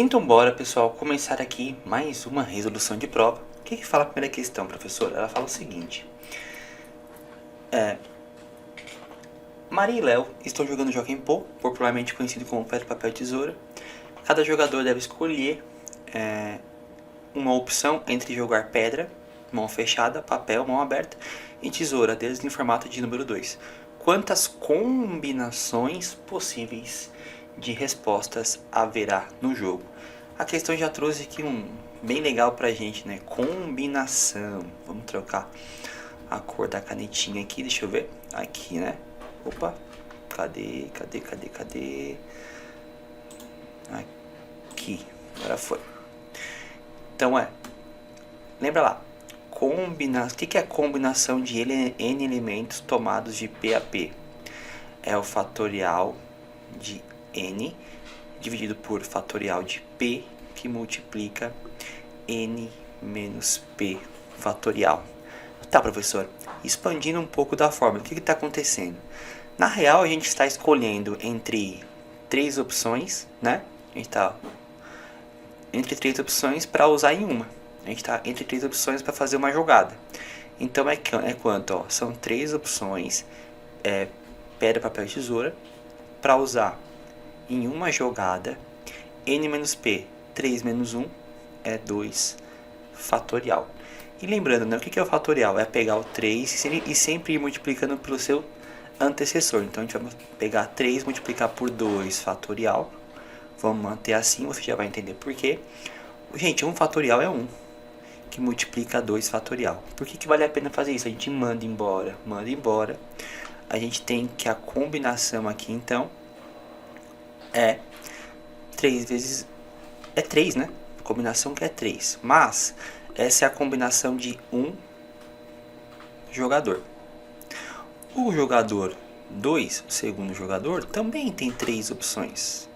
Então bora, pessoal, começar aqui mais uma resolução de prova. O que fala a primeira questão, professor? Ela fala o seguinte. Maria e Léo estão jogando Joaquim Pô, popularmente conhecido como pedra, papel e tesoura. Cada jogador deve escolher uma opção entre jogar pedra, mão fechada, papel, mão aberta, e tesoura, deles em formato de número 2. Quantas combinações possíveis de respostas haverá no jogo? A questão já trouxe aqui um bem legal pra gente, né? Combinação. Vamos trocar a cor da canetinha aqui, deixa eu ver. Aqui, né? Opa, cadê? Aqui, agora foi. Então lembra lá, o que é combinação de N elementos tomados de P a P? É o fatorial de N dividido por fatorial de P, que multiplica N menos P fatorial. Tá, professor, expandindo um pouco da fórmula, o que está acontecendo? Na real, a gente está escolhendo entre três opções, né? A gente está entre três opções para usar em uma. A gente está entre três opções para fazer uma jogada. Então é quanto? Ó, são três opções, pedra, papel e tesoura, para usar em uma jogada. N menos P, 3 menos 1 é 2 fatorial. E lembrando, né, o que é o fatorial? É pegar o 3 e sempre ir multiplicando pelo seu antecessor. Então a gente vai pegar 3, multiplicar por 2 fatorial. Vamos manter assim, você já vai entender por quê. Gente, 1 fatorial é 1, que multiplica 2 fatorial. Por que vale a pena fazer isso? A gente manda embora. A gente tem que a combinação aqui, então, é 3 vezes... É 3, né? A combinação que é 3. Mas essa é a combinação de um jogador. O jogador 2, o segundo jogador, também tem 3 opções.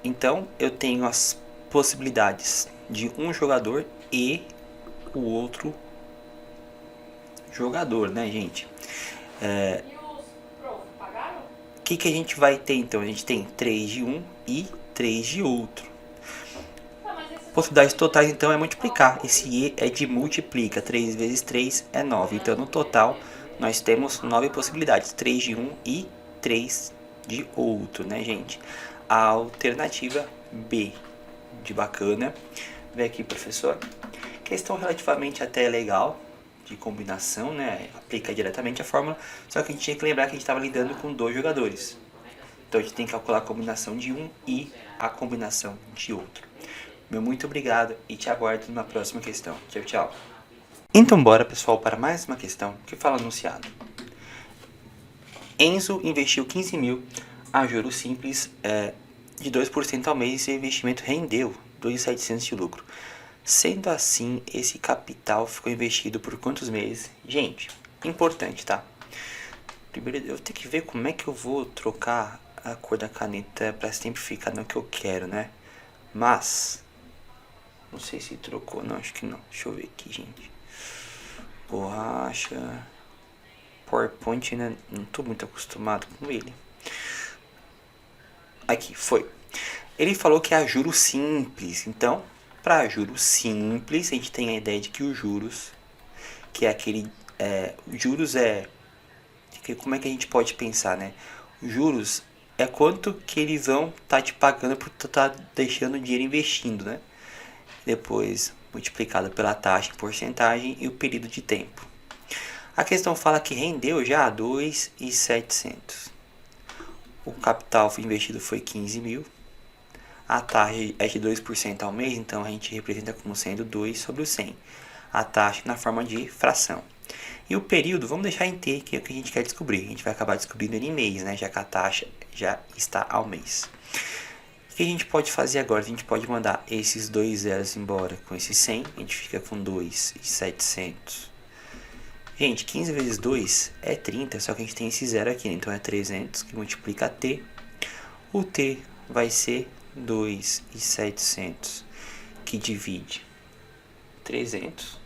Então eu tenho as possibilidades de um jogador e o outro jogador, né, gente? E os prof pagaram? O que a gente vai ter então? A gente tem 3 de um e 3 de outro. Possibilidades totais então é multiplicar. Esse E é de multiplica. 3 vezes 3 é 9. Então no total nós temos 9 possibilidades. 3 de um e 3 de outro, né, gente? A alternativa B de bacana. Vem aqui, professor. Questão relativamente até legal de combinação, né? Aplica diretamente a fórmula. Só que a gente tinha que lembrar que a gente estava lidando com 2 jogadores. Então a gente tem que calcular a combinação de um e a combinação de outro. Meu muito obrigado e te aguardo na próxima questão. Tchau, tchau. Então bora, pessoal, para mais uma questão que fala anunciado. Enzo investiu 15 mil a juros simples de 2% ao mês e seu investimento rendeu 2.700 de lucro. Sendo assim, esse capital ficou investido por quantos meses? Gente, importante, tá? Primeiro eu tenho que ver como é que eu vou trocar a cor da caneta para sempre ficar no que eu quero, né? Mas não sei se trocou, não, acho que não. Deixa eu ver aqui, gente. Borracha. PowerPoint, né? Não tô muito acostumado com ele. Aqui, foi. Ele falou que é juros simples. Então, para juros simples, a gente tem a ideia de que os juros, que é aquele... juros como é que a gente pode pensar, né? Juros é quanto que eles vão estar te pagando por estar deixando o dinheiro investindo, né? Depois multiplicado pela taxa em porcentagem e o período de tempo. A questão fala que rendeu já 2.700. O capital investido foi 15 mil. A taxa é de 2% ao mês, então a gente representa como sendo 2 sobre o 100. A taxa na forma de fração. E o período, vamos deixar em T, que é o que a gente quer descobrir. A gente vai acabar descobrindo ele em mês, né? Já que a taxa já está ao mês. O que a gente pode fazer agora? A gente pode mandar esses dois zeros embora com esse 100. A gente fica com 2.700. Gente, 15 vezes 2 é 30, só que a gente tem esse zero aqui, né? Então é 300 que multiplica T. O T vai ser 2.700 que divide 300.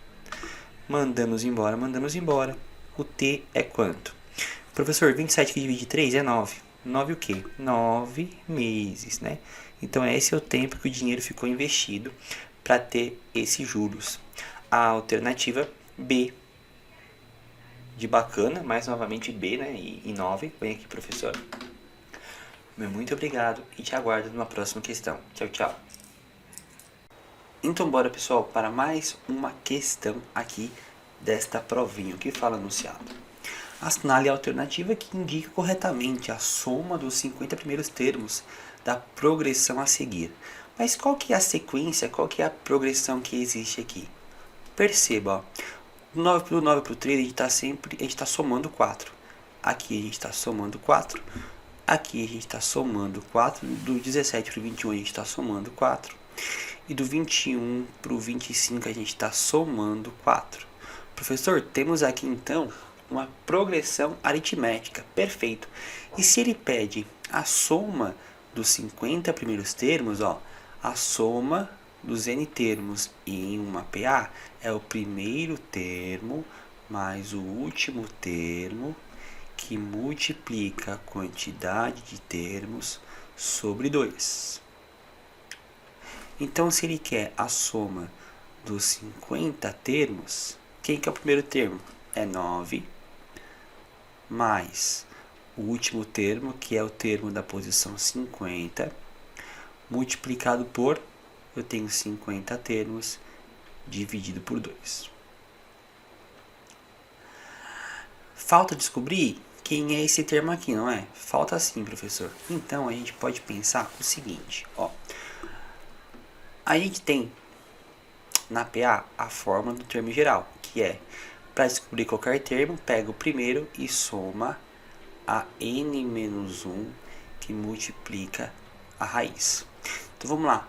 Mandamos embora. O T é quanto? Professor, 27 que divide 3 é 9. 9 o quê? 9 meses, né? Então esse é o tempo que o dinheiro ficou investido para ter esses juros. A alternativa B, de bacana, mais novamente B, né? E 9. Vem aqui, professor. Muito obrigado e te aguardo numa próxima questão. Tchau, tchau. Então bora, pessoal, para mais uma questão aqui desta provinha. O que fala anunciado? Assinale a alternativa que indica corretamente a soma dos 50 primeiros termos da progressão a seguir. Mas qual que é a sequência, qual que é a progressão que existe aqui? Perceba, ó, do 9 para o 3 a gente está somando 4. Aqui a gente está somando 4. Aqui a gente está somando 4. Do 17 para o 21 a gente está somando 4. E do 21 para o 25 a gente está somando 4. Professor, temos aqui então uma progressão aritmética. Perfeito. E se ele pede a soma dos 50 primeiros termos, ó, a soma dos n termos em uma PA é o primeiro termo mais o último termo que multiplica a quantidade de termos sobre 2. Então, se ele quer a soma dos 50 termos, quem que é o primeiro termo? É 9, mais o último termo, que é o termo da posição 50, multiplicado por, eu tenho 50 termos, dividido por 2. Falta descobrir quem é esse termo aqui, não é? Falta sim, professor. Então, a gente pode pensar o seguinte, ó. A gente tem na PA a forma do termo geral, que é, para descobrir qualquer termo, pega o primeiro e soma a n menos 1, que multiplica a raiz. Então vamos lá.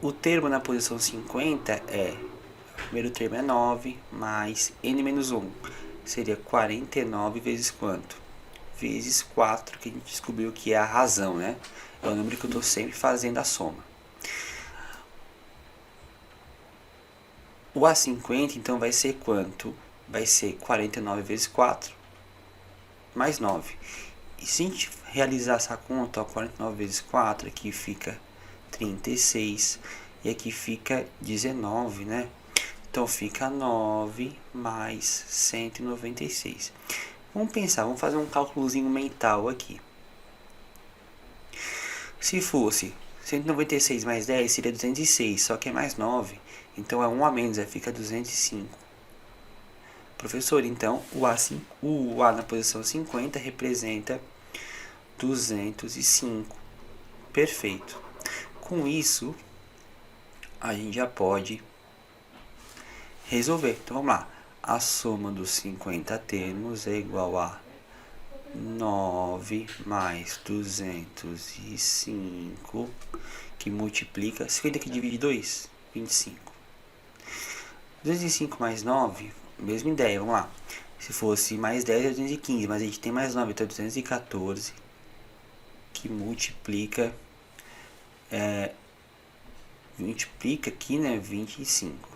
O termo na posição 50 é, o primeiro termo é 9, mais n menos 1, seria 49 vezes quanto? Vezes 4, que a gente descobriu que é a razão, né? É o número que eu estou sempre fazendo a soma. O A50, então, vai ser quanto? Vai ser 49 vezes 4, mais 9. E se a gente realizar essa conta, ó, 49 vezes 4, aqui fica 36, e aqui fica 19, né? Então, fica 9 mais 196. Vamos pensar, vamos fazer um cálculozinho mental aqui. Se fosse 196 mais 10, seria 206, só que é mais 9. Então, é 1 a menos, aí fica 205. Professor, então, o A na posição 50 representa 205. Perfeito. Com isso, a gente já pode resolver. Então, vamos lá. A soma dos 50 termos é igual a 9 mais 205, que multiplica... 50 que divide 2? 25. 205 mais 9, mesma ideia, vamos lá. Se fosse mais 10 é 215, mas a gente tem mais 9, então é 214, que multiplica, multiplica aqui, né, 25.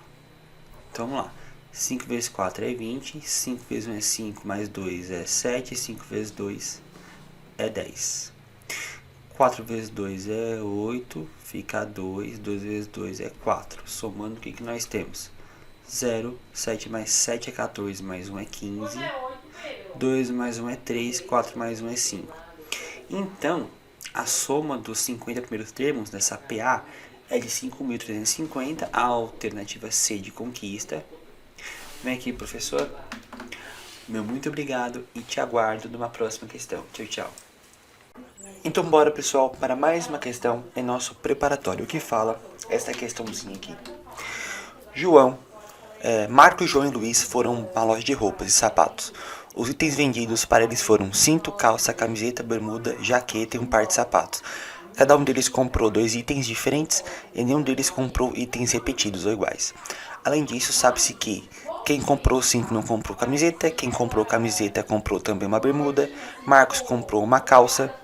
Então vamos lá. 5 vezes 4 é 20, 5 vezes 1 é 5, mais 2 é 7, 5 vezes 2 é 10. 4 vezes 2 é 8, fica 2, 2 vezes 2 é 4. Somando, o que nós temos? 0, 7 mais 7 é 14, mais 1 é 15, 2 mais 1 é 3, 4 mais 1 é 5. Então, a soma dos 50 primeiros termos dessa PA é de 5.350, a alternativa C de conquista. Vem aqui, professor. Muito obrigado e te aguardo numa próxima questão. Tchau, tchau. Então, bora, pessoal, para mais uma questão em nosso preparatório. O que fala esta questãozinha aqui? Marcos, João e Luiz foram a uma loja de roupas e sapatos. Os itens vendidos para eles foram cinto, calça, camiseta, bermuda, jaqueta e um par de sapatos. Cada um deles comprou 2 itens diferentes e nenhum deles comprou itens repetidos ou iguais. Além disso, sabe-se que quem comprou cinto não comprou camiseta, quem comprou camiseta comprou também uma bermuda, Marcos comprou uma calça,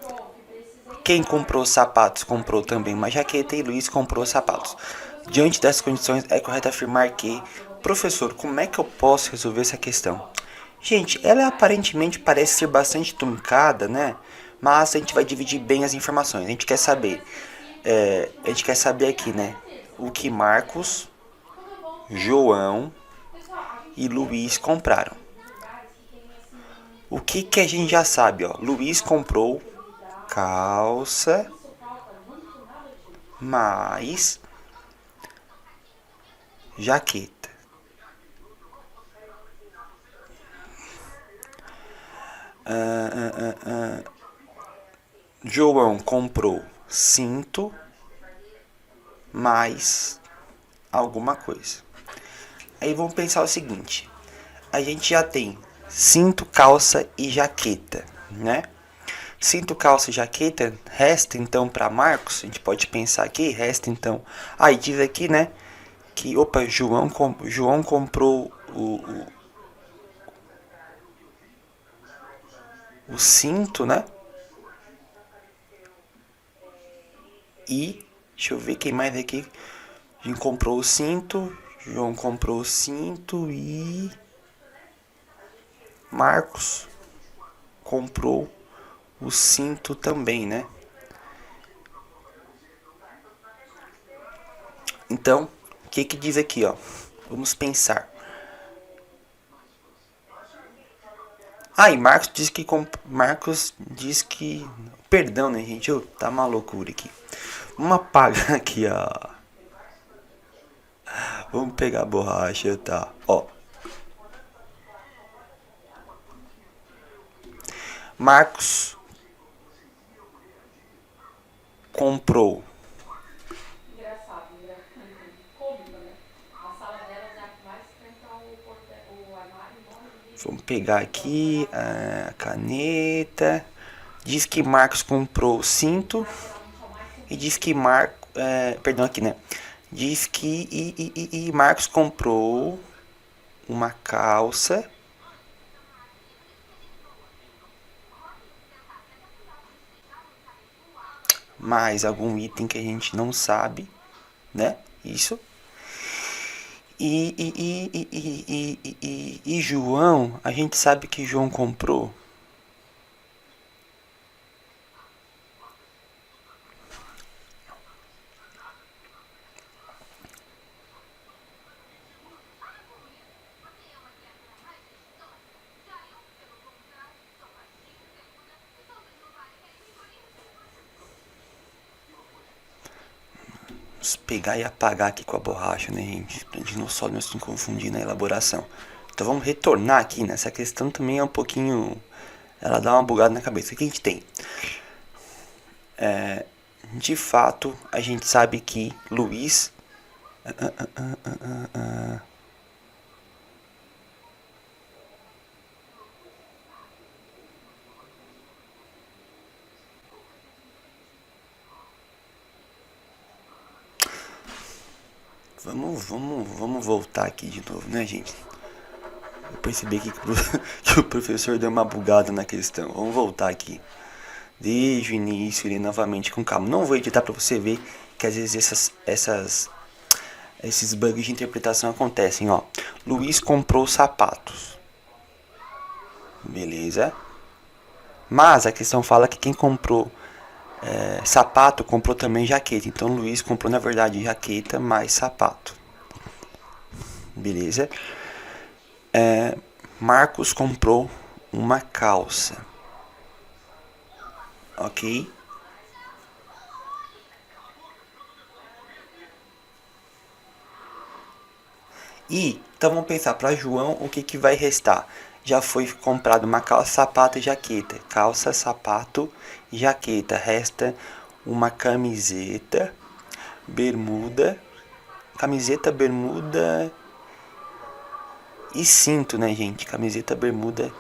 quem comprou sapatos comprou também uma jaqueta e Luiz comprou sapatos. Diante dessas condições, é correto afirmar que... Professor, como é que eu posso resolver essa questão? Gente, ela aparentemente parece ser bastante truncada, né? Mas a gente vai dividir bem as informações. A gente quer saber aqui, né? O que Marcos, João e Luiz compraram. O que que a gente já sabe, ó? Luiz comprou calça mais jaqueta. João comprou cinto mais alguma coisa. Aí vamos pensar o seguinte: a gente já tem cinto, calça e jaqueta, né? Cinto, calça e jaqueta, resta então para Marcos, a gente pode pensar aqui, resta então. Aí diz aqui, né, que, opa, João comprou o cinto, né? E, deixa eu ver quem mais aqui. João comprou o cinto, João comprou o cinto e Marcos comprou o cinto também, né? Então, o que que diz aqui, ó? Vamos pensar. Ah, e Marcos diz que, perdão, né, gente? Tá uma loucura aqui. Vamos apagar aqui, ó. Vamos pegar a borracha, tá? Ó. Marcos comprou Engraçado, né? Cômico, né? A sala delas é a que mais frente o armário enorme. Vamos pegar aqui a caneta. Diz que Marcos comprou o cinto. E diz que perdão aqui, né? Diz que Marcos comprou uma calça mais algum item que a gente não sabe, né? Isso. E João, a gente sabe que João comprou. Vamos pegar e apagar aqui com a borracha, né, gente? Pra gente só não se confundir na elaboração. Então vamos retornar aqui, né? Essa questão também é um pouquinho. Ela dá uma bugada na cabeça. O que a gente tem? De fato, a gente sabe que Luiz. Vamos voltar aqui de novo, né, gente? Eu percebi aqui que o professor deu uma bugada na questão. Vamos voltar aqui. Desde o início, ele novamente com calma. Não vou editar pra você ver que às vezes esses bugs de interpretação acontecem, ó. Luiz comprou sapatos. Beleza? Mas a questão fala que quem comprou sapato comprou também jaqueta. Então Luiz comprou na verdade jaqueta mais sapato. Beleza? Marcos comprou uma calça. Ok? E então vamos pensar para João o que vai restar. Já foi comprado uma calça, sapato e jaqueta. Calça, sapato e jaqueta. Resta uma camiseta, bermuda. Camiseta, bermuda e cinto, né, gente? Camiseta, bermuda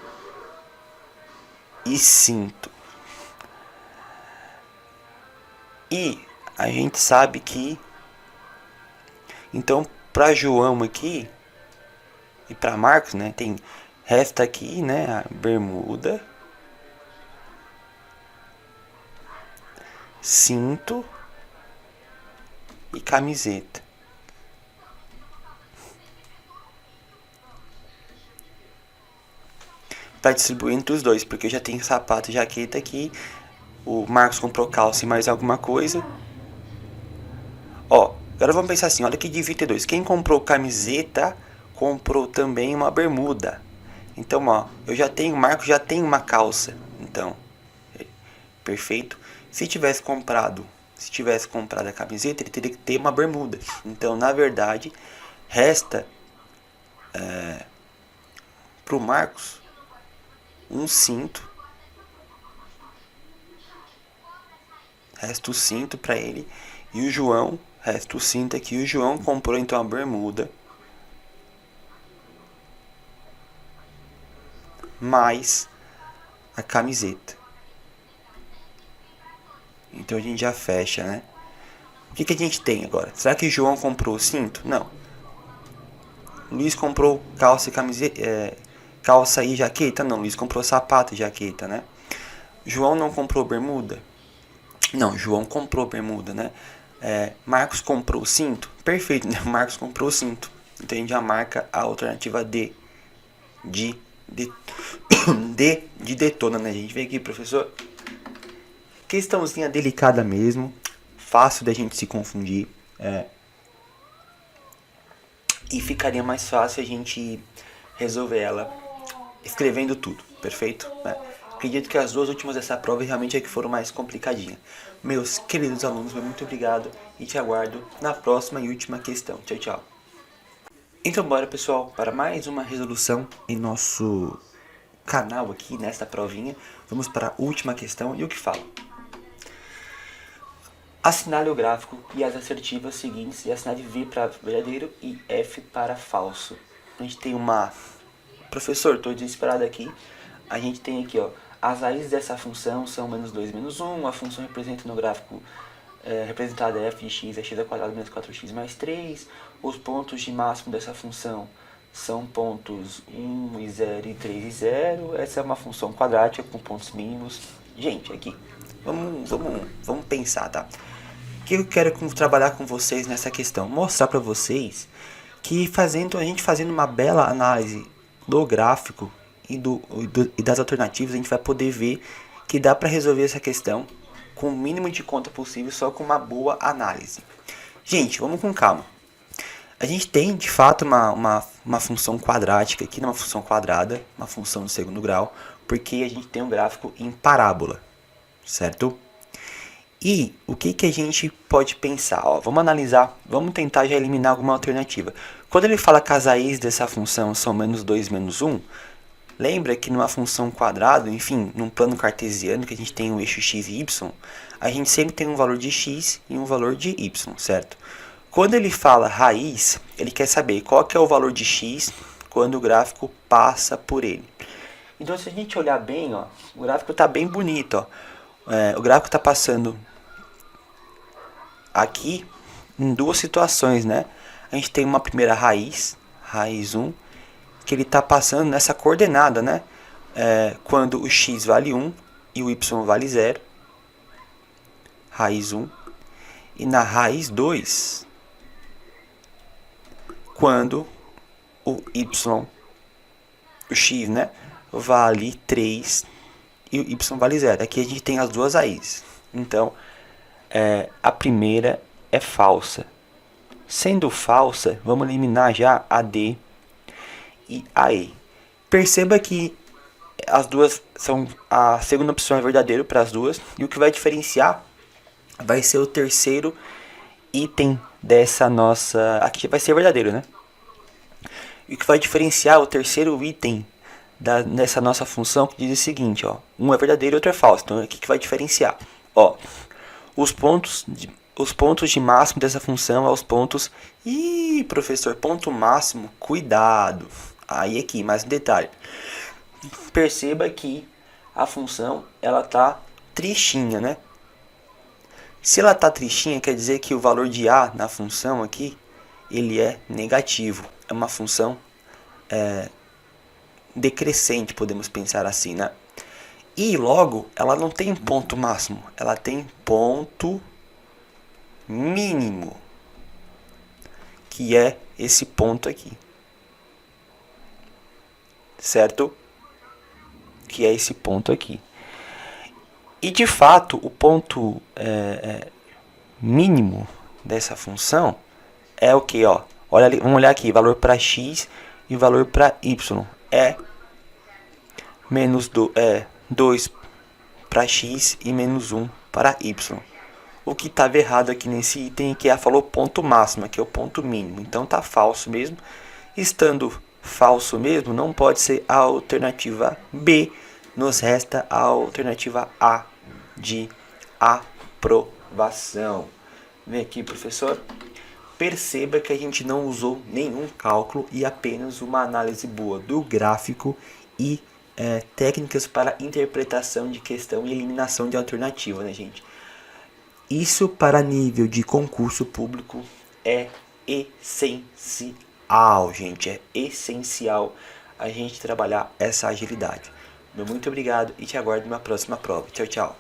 e cinto. E a gente sabe que então para João aqui e para Marcos, né, resta aqui, né, a bermuda, cinto e camiseta. Para distribuir entre os dois, porque eu já tenho sapato e jaqueta aqui. o Marcos comprou calça e mais alguma coisa. Ó, agora vamos pensar assim, olha que divide ter dois. Quem comprou camiseta, comprou também uma bermuda. Então, ó, o Marcos já tem uma calça. Então, perfeito. Se tivesse comprado a camiseta, ele teria que ter uma bermuda. Então, na verdade, resta pro Marcos um cinto. Resta o cinto para ele. E o João, resta o cinto aqui. O João comprou então a bermuda. Mais a camiseta. Então a gente já fecha, né? O que a gente tem agora? Será que o João comprou o cinto? Não. Luiz comprou calça e camiseta, calça e jaqueta? Não, Luiz comprou sapato e jaqueta, né? João não comprou bermuda? Não, João comprou bermuda, né? Marcos comprou o cinto? Perfeito, né? Marcos comprou o cinto. Então a gente já marca a alternativa D. D de detona, né? A gente vem aqui, professor. Questãozinha delicada mesmo. Fácil da gente se confundir. E ficaria mais fácil a gente resolver ela escrevendo tudo, perfeito? Acredito que as duas últimas dessa prova realmente é que foram mais complicadinhas. Meus queridos alunos, muito obrigado e te aguardo na próxima e última questão. Tchau, tchau. Então bora, pessoal, para mais uma resolução em nosso canal aqui nesta provinha. Vamos para a última questão e o que fala? Assinale o gráfico e as assertivas seguintes e assinale V para verdadeiro e F para falso. A gente tem uma... Professor, estou desesperado aqui. A gente tem aqui, ó, as raízes dessa função são menos 2 menos 1. A função representa no gráfico representada é f de x é x ao quadrado menos 4x mais 3. Os pontos de máximo dessa função são pontos 1 e 0 e 3 e 0. Essa é uma função quadrática com pontos mínimos. Gente, aqui, vamos pensar, tá? O que eu quero trabalhar com vocês nessa questão? Mostrar para vocês que a gente fazendo uma bela análise do gráfico e das alternativas, a gente vai poder ver que dá para resolver essa questão com o mínimo de conta possível, só com uma boa análise. Gente, vamos com calma. A gente tem, de fato, uma função quadrática aqui, uma função quadrada, uma função de segundo grau, porque a gente tem um gráfico em parábola, certo? E o que a gente pode pensar? Ó, vamos analisar, vamos tentar já eliminar alguma alternativa. Quando ele fala que as raízes dessa função são menos 2 menos 1, lembra que numa função quadrada, enfim, num plano cartesiano que a gente tem um eixo x e y, a gente sempre tem um valor de x e um valor de y, certo? Quando ele fala raiz, ele quer saber qual que é o valor de x quando o gráfico passa por ele. Então, se a gente olhar bem, ó, o gráfico está bem bonito. Ó. O gráfico está passando aqui em duas situações, né? A gente tem uma primeira raiz 1, que ele está passando nessa coordenada, né? Quando o x vale 1 e o y vale 0. Raiz 1. E na raiz 2, quando o x, né, vale 3 e o y vale 0. Aqui a gente tem as duas raízes. Então, a primeira é falsa. Sendo falsa, vamos eliminar já a D e a E. Perceba que as duas são... A segunda opção é verdadeiro para as duas. E o que vai diferenciar vai ser o terceiro item dessa nossa... Aqui vai ser verdadeiro, né? E o que vai diferenciar o terceiro item dessa nossa função que diz o seguinte, ó. Um é verdadeiro e outro é falso. Então, aqui que vai diferenciar. Ó, os pontos de máximo dessa função são os pontos... Ih, professor, ponto máximo, cuidado. Aí aqui, mais um detalhe. Perceba que a função, ela tá tristinha, né? Se ela tá tristinha, quer dizer que o valor de A na função aqui, ele é negativo. É uma função decrescente, podemos pensar assim, né? E logo, ela não tem ponto máximo, ela tem ponto mínimo, que é esse ponto aqui, certo? Que é esse ponto aqui. E de fato, o ponto mínimo dessa função é o que? Ó, olha ali, vamos olhar aqui, valor para x e valor para y. É menos 2 para x e menos 1 para y. O que estava errado aqui nesse item é que ela falou ponto máximo, que é o ponto mínimo. Então tá falso mesmo. Estando falso mesmo, não pode ser a alternativa B. Nos resta a alternativa A de aprovação. Vem aqui, professor. Perceba que a gente não usou nenhum cálculo e apenas uma análise boa do gráfico e técnicas para interpretação de questão e eliminação de alternativa, né, gente? Isso para nível de concurso público é essencial, gente. É essencial a gente trabalhar essa agilidade. Muito obrigado e te aguardo na próxima prova. Tchau, tchau.